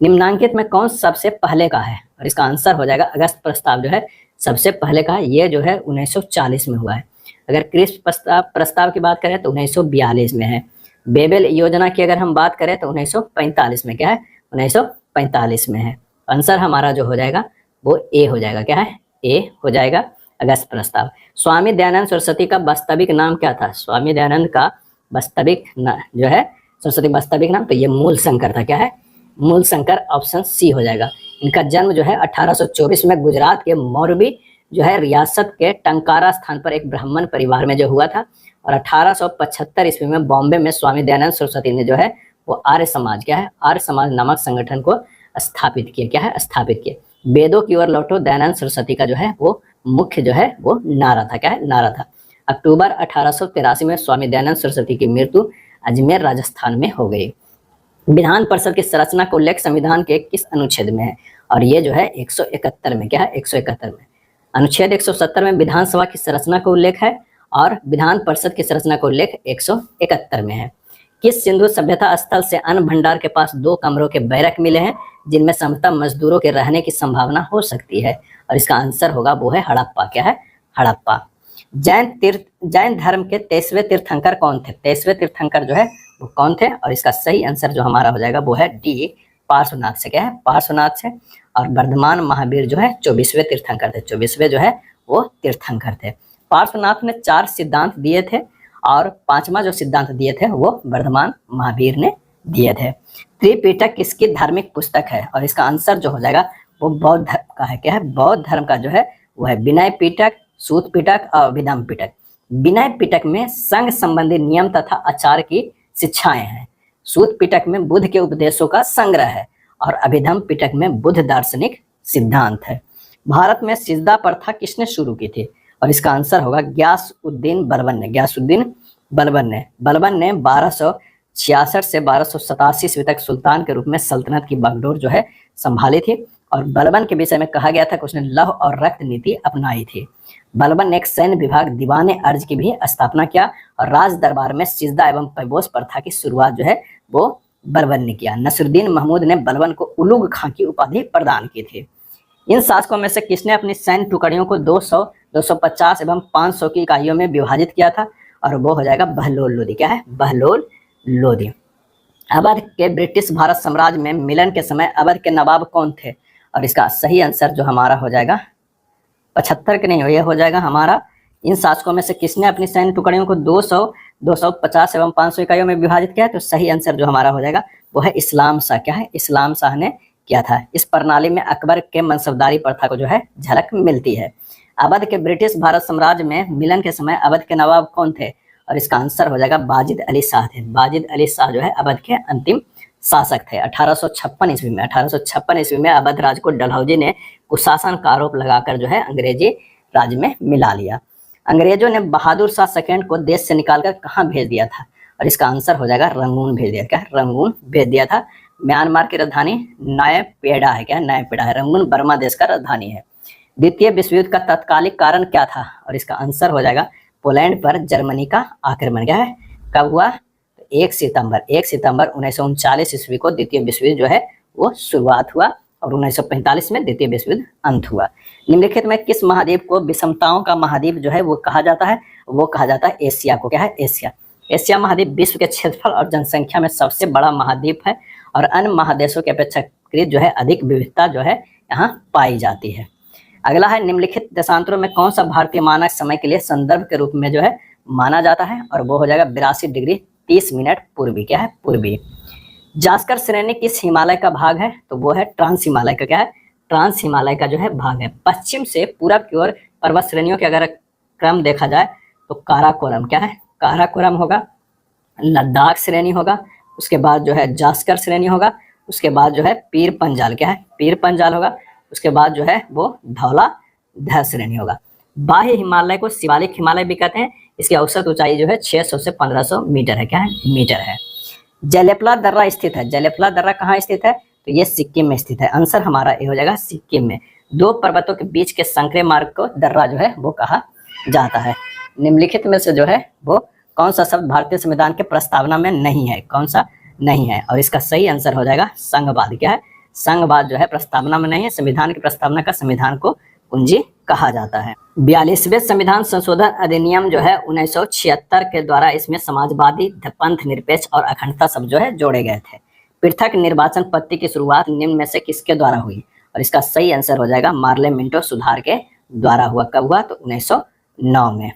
निम्नांकित में कौन सबसे पहले का है? और इसका आंसर हो जाएगा अगस्त प्रस्ताव जो है सबसे पहले का है। ये जो है 1940 में हुआ है। अगर क्रिस्प प्रस्ताव की बात करें तो 1942 में है। बेबेल योजना की अगर हम बात करें तो 1945 में। क्या है? 1945 में है। आंसर हमारा जो हो जाएगा वो ए हो जाएगा। क्या है? ए हो जाएगा, अगस्त प्रस्ताव। स्वामी दयानंद सरस्वती का वास्तविक नाम क्या था? स्वामी दयानंद का वास्तविक जो है सरस्वती वास्तविक नाम तो ये मूल शंकर था। क्या है? मूल शंकर, ऑप्शन सी हो जाएगा। इनका जन्म जो है 1824 में गुजरात के मोरबी जो है रियासत के टंकारा स्थान पर एक ब्राह्मण परिवार में जो हुआ था। और 1875 ईस्वी में बॉम्बे में स्वामी दयानंद सरस्वती ने जो है वो आर्य समाज, क्या है? आर्य समाज नामक संगठन को स्थापित किया। क्या है? स्थापित किया। वेदों की ओर लौटो दयानंद सरस्वती का जो है वो मुख्य जो है वो नारा था। क्या है? नारा था। अक्टूबर 1883 में स्वामी दयानंद सरस्वती की मृत्यु अजमेर राजस्थान में हो गई। विधान परिषद की संरचना का उल्लेख संविधान के किस अनुच्छेद में है? और ये जो है 171 में। क्या है? 171 में। अनुच्छेद 170 में विधानसभा की संरचना का उल्लेख है और विधान परिषद की संरचना का उल्लेख 171 में है। किस सिंधु सभ्यता स्थल से अन्न भंडार के पास 2 कमरों के बैरक मिले हैं जिनमें समता मजदूरों के रहने की संभावना हो सकती है? और इसका आंसर होगा वो है हड़प्पा। क्या है? हड़प्पा। जैन धर्म के 23वें तीर्थंकर कौन थे? 23वें तीर्थंकर जो है वो कौन थे? और इसका सही आंसर जो हमारा हो जाएगा वो है डी, पार्श्वनाथ से। क्या है? पार्श्वनाथ से। और वर्धमान महावीर जो है 24वें तीर्थंकर थे। 24वें जो है वो तीर्थंकर थे। पार्श्वनाथ ने 4 सिद्धांत दिए थे और 5वां जो सिद्धांत दिए थे वो वर्धमान महावीर ने दिए थे। त्रिपिटक किसकी धार्मिक पुस्तक है? और इसका आंसर जो हो जाएगा वो बौद्ध धर्म का है। क्या है? बौद्ध धर्म का जो है वो है विनय पिटक, सूत पिटक और अभिधम पिटक। विनय पिटक में संघ संबंधी नियम तथा आचार की शिक्षाएं हैं। सूत पिटक में बुद्ध के उपदेशों का संग्रह है और अभिधम पिटक में बुद्ध दार्शनिक सिद्धांत है। भारत में सिजदा प्रथा किसने शुरू की थी? और इसका आंसर होगा ग्यासुद्दीन बलबन ने। ग्यासुद्दीन बलबन ने 1200 66 से 1287 ईस्वी तक सुल्तान के रूप में सल्तनत की बागडोर जो है संभाली थी। और बलबन के विषय में कहा गया था कि उसने लौह और रक्त नीति अपनाई थी। बलबन ने एक सैन्य विभाग दीवान अर्ज की भी स्थापना किया और राज दरबार में सिजदा एवं पैबोस प्रथा की शुरुआत जो है वो बलबन ने किया। नसरुद्दीन महमूद ने बलबन को उलुग खां की उपाधि प्रदान की थी। इन शासकों में से किसने अपनी सैन्य टुकड़ियों को 200, 250 एवं 500 की इकाइयों में विभाजित किया था? और वो हो जाएगा बहलोल लोदी। क्या है? बहलोल लोदी। अवध के ब्रिटिश भारत साम्राज्य में मिलन के समय अवध के नवाब कौन थे? और इसका सही आंसर जो हमारा हो जाएगा 75 के नहीं हो, यह हो जाएगा हमारा इन शासकों में से किसने अपनी सैन्य टुकड़ियों को 200, 250 एवं 500 इकाइयों में विभाजित किया है? तो सही आंसर जो हमारा हो जाएगा वो है इस्लाम शाह। क्या है? इस्लाम शाह ने किया था। इस प्रणाली में अकबर के मनसबदारी प्रथा को जो है झलक मिलती है। अवध के ब्रिटिश भारत साम्राज्य में मिलन के समय अवध के नवाब कौन थे? और इसका आंसर हो जाएगा बाजिद अली शाह थे। बाजिद अली शाह जो है अवध के अंतिम शासक थे। 1856 ईस्वी में 1856 ईस्वी में अवध राज को डलहौजी ने कुशासन का आरोप लगाकर जो है अंग्रेजी राज में मिला लिया। अंग्रेजों ने बहादुर शाह सेकंड को देश से निकालकर कहाँ भेज दिया था? और इसका आंसर हो जाएगा रंगून भेज दिया। क्या? रंगून भेज दिया था। म्यांमार की राजधानी नायपेडा है। क्या? नायपेडा है। रंगून बर्मा देश का राजधानी है। द्वितीय विश्व युद्ध का तत्कालिक कारण क्या था? और इसका आंसर हो जाएगा पोलैंड पर जर्मनी का आक्रमण। क्या है? कब हुआ? 1 सितंबर 1939 ईस्वी को द्वितीय विश्व युद्ध जो है वो शुरुआत हुआ और 1945 में द्वितीय विश्व युद्ध अंत हुआ। निम्नलिखित में किस महाद्वीप को विषमताओं का महाद्वीप जो है वो कहा जाता है? वो कहा जाता है एशिया को। क्या है? एशिया। एशिया महाद्वीप विश्व के क्षेत्रफल और जनसंख्या में सबसे बड़ा महाद्वीप है और अन्य महादेशों के अपेक्षाकृत जो है अधिक विविधता जो है यहाँ पाई जाती है। अगला है निम्नलिखित देशांतरों में कौन सा भारतीय मानक समय के लिए संदर्भ के रूप में जो है माना जाता है? और वो हो जाएगा 82 डिग्री 30 मिनट पूर्वी। क्या है? पूर्वी। जास्कर श्रेणी किस हिमालय का भाग है? तो वो है ट्रांस हिमालय का। क्या है? ट्रांस हिमालय का जो है भाग है। पश्चिम से पूरब की ओर पर्वत श्रेणियों के अगर क्रम देखा जाए तो काराकोरम। क्या है? काराकोरम होगा। लद्दाख श्रेणी होगा। उसके बाद जो है जास्कर श्रेणी होगा। उसके बाद जो है पीर पंजाल। क्या है? पीर पंजाल होगा। उसके बाद जो है वो धौलाधार श्रेणी होगा। बाह्य हिमालय को शिवालिक हिमालय भी कहते हैं। इसकी औसत ऊंचाई जो है 600 से 1500 मीटर है। क्या है? मीटर है। जलेपला दर्रा स्थित है। जलेपला दर्रा कहाँ स्थित है? तो ये सिक्किम में स्थित है। आंसर हमारा ये हो जाएगा सिक्किम में। दो पर्वतों के बीच के संकरे मार्ग को दर्रा जो है वो कहा जाता है। निम्नलिखित में से जो है वो कौन सा शब्द भारतीय संविधान के प्रस्तावना में नहीं है? कौन सा नहीं है? और इसका सही आंसर हो जाएगा संघवाद। क्या है? संघवाद जो है प्रस्तावना में नहीं है। संविधान की प्रस्तावना का संविधान को कुंजी कहा जाता है। 42वें संविधान संशोधन अधिनियम जो है 1976 के द्वारा इसमें समाजवादी, पंथ निरपेक्ष और अखंडता शब्द जो है जोड़े गए थे। पृथक निर्वाचन पद्धति की शुरुआत निम्न में से किसके द्वारा हुई? और इसका सही आंसर हो जाएगा मार्ले मिंटो सुधार के द्वारा हुआ। कब हुआ? तो 1909 में।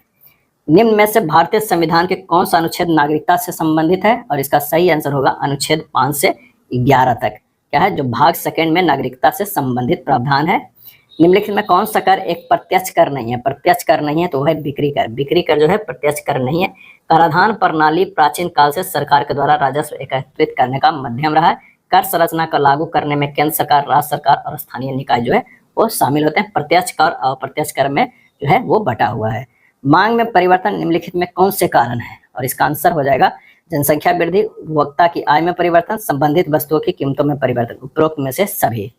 निम्न में से भारतीय संविधान के कौन सा अनुच्छेद नागरिकता से संबंधित है? और इसका सही आंसर होगा अनुच्छेद 5 से 11 तक। क्या है? जो भाग सेकंड में नागरिकता से संबंधित प्रावधान है। निम्नलिखित में कौन सा कर एक प्रत्यक्ष कर नहीं है? प्रत्यक्ष कर नहीं है तो है बिक्री कर। बिक्री कर जो है प्रत्यक्ष कर नहीं है। कराधान प्रणाली प्राचीन काल से सरकार के द्वारा राजस्व एकत्रित करने का माध्यम रहा है। कर संरचना को लागू करने में केंद्र सरकार, राज्य सरकार और स्थानीय निकाय जो है वो शामिल होते हैं। प्रत्यक्ष कर और अप्रत्यक्ष कर में जो है वो बटा हुआ है। मांग में परिवर्तन निम्नलिखित में कौन से कारण है? और इसका आंसर हो जाएगा जनसंख्या वृद्धि, उपभोक्ता की आय में परिवर्तन, संबंधित वस्तुओं की कीमतों में परिवर्तन। उपरोक्त में से सभी।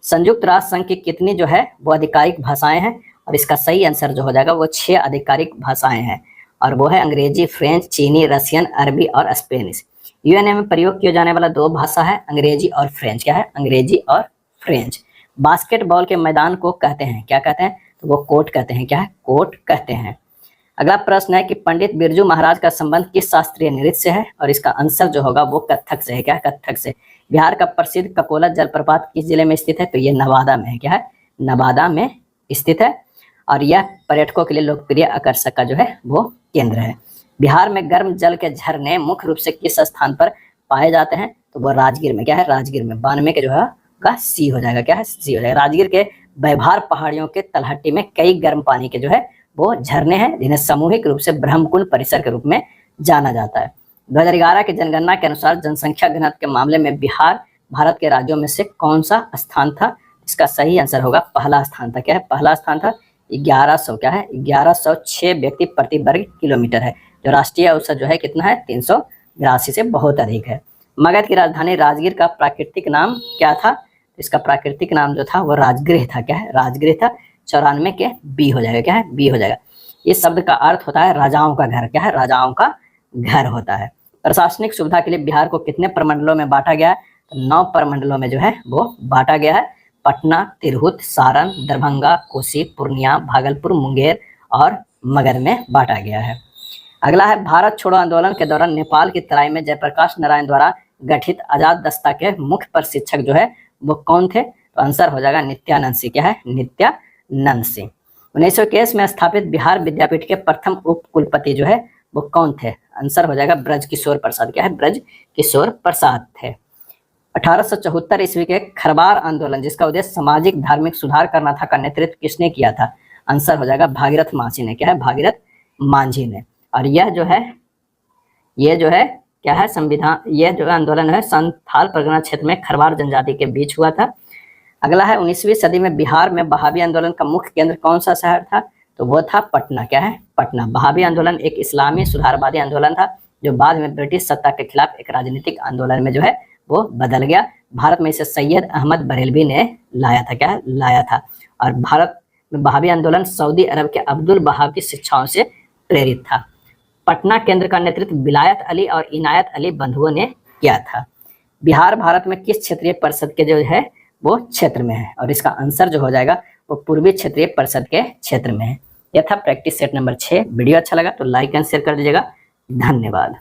संयुक्त राष्ट्र संघ की कितनी जो है वो आधिकारिक भाषाएं हैं? और इसका सही आंसर जो हो जाएगा वो 6 आधिकारिक भाषाएं हैं और वो है अंग्रेजी, फ्रेंच, चीनी, रशियन, अरबी और स्पेनिश। यूएनए में प्रयोग किया जाने वाला 2 भाषा है अंग्रेजी और फ्रेंच। क्या है? अंग्रेजी और फ्रेंच। बास्केटबॉल के मैदान को कहते हैं? क्या कहते हैं? तो वो कोर्ट कहते हैं। क्या है? कोर्ट कहते हैं। अगला प्रश्न है कि पंडित बिरजू महाराज का संबंध किस शास्त्रीय नृत्य से है? और इसका आंसर जो होगा वो कथक से है। क्या है? कथक से। बिहार का प्रसिद्ध ककोला जलप्रपात किस जिले में स्थित है? तो ये नवादा में है। क्या है? नवादा में स्थित है और यह पर्यटकों के लिए लोकप्रिय आकर्षक का जो है वो केंद्र है। बिहार में गर्म जल के झरने मुख्य रूप से किस स्थान पर पाए जाते हैं? तो वो राजगीर में। क्या है? राजगीर में। 92 के जो है का सी हो जाएगा। क्या है? सी हो जाएगा। राजगीर के बैभार पहाड़ियों के तलहटी में कई गर्म पानी के जो है वो झरने हैं जिन्हें सामूहिक रूप से ब्रह्मकुंड परिसर के रूप में जाना जाता है। 2011 की जनगणना के अनुसार जनसंख्या घनत्व के मामले में बिहार भारत के राज्यों में से कौन सा स्थान था? इसका सही आंसर होगा पहला स्थान था। क्या है? पहला स्थान था। 1100 क्या है? 1106 व्यक्ति प्रति वर्ग किलोमीटर है। जो राष्ट्रीय औसत जो है कितना है? 82 से बहुत अधिक है। मगध की राजधानी राजगीर का प्राकृतिक नाम क्या था? इसका प्राकृतिक नाम जो था वो राजगृह था। क्या है? राजगृह था। 94 के बी हो जाएगा। क्या है? बी हो जाएगा। इस शब्द का अर्थ होता है राजाओं का घर। क्या है? राजाओं का घर होता है। प्रशासनिक सुविधा के लिए बिहार को कितने प्रमंडलों में बांटा गया है? तो 9 प्रमंडलों में जो है वो बांटा गया है। पटना, तिरहुत, सारण, दरभंगा, कोसी, पूर्णिया, भागलपुर, मुंगेर और मगध में बांटा गया है। अगला है भारत छोड़ो आंदोलन के दौरान नेपाल की तराई में जयप्रकाश नारायण द्वारा गठित आजाद दस्ता के मुख्य प्रशिक्षक जो है वो कौन थे? तो आंसर हो जाएगा नित्यानंद सिंह। क्या है? नित्यानंद सिंह। 1921 में स्थापित बिहार विद्यापीठ के प्रथम उप कुलपति जो है वो कौन थे? आंसर हो जाएगा ब्रजकिशोर प्रसाद। क्या है? ब्रजकिशोर प्रसाद थे। 1874 ईस्वी के खरबार आंदोलन जिसका उद्देश्य सामाजिक धार्मिक सुधार करना था का नेतृत्व किसने किया था? आंसर हो जाएगा भागीरथ मांझी ने। क्या है? भागीरथ मांझी ने। और ये जो है क्या है? संविधान, ये जो आंदोलन है संथाल परगना क्षेत्र में खरवार जनजाति के बीच हुआ था। अगला है 19वीं सदी में बिहार में बहावी आंदोलन का मुख्य केंद्र कौन सा शहर था? तो वो था पटना। क्या है? पटना। बहावी आंदोलन एक इस्लामी सुधारवादी आंदोलन था जो बाद में ब्रिटिश सत्ता के खिलाफ एक राजनीतिक आंदोलन में जो है वो बदल गया। भारत में इसे सैयद अहमद बरेलवी ने लाया था। क्या है? लाया था। और भारत में बहावी आंदोलन सऊदी अरब के अब्दुल बहाव की शिक्षाओं से प्रेरित था। पटना केंद्र का नेतृत्व विलायत अली और इनायत अली बंधुओं ने किया था। बिहार भारत में किस क्षेत्रीय परिषद के जो है वो क्षेत्र में है? और इसका आंसर जो हो जाएगा वो पूर्वी क्षेत्रीय परिषद के क्षेत्र में है। यह था प्रैक्टिस सेट नंबर 6। वीडियो अच्छा लगा तो लाइक एंड शेयर कर दीजिएगा। धन्यवाद।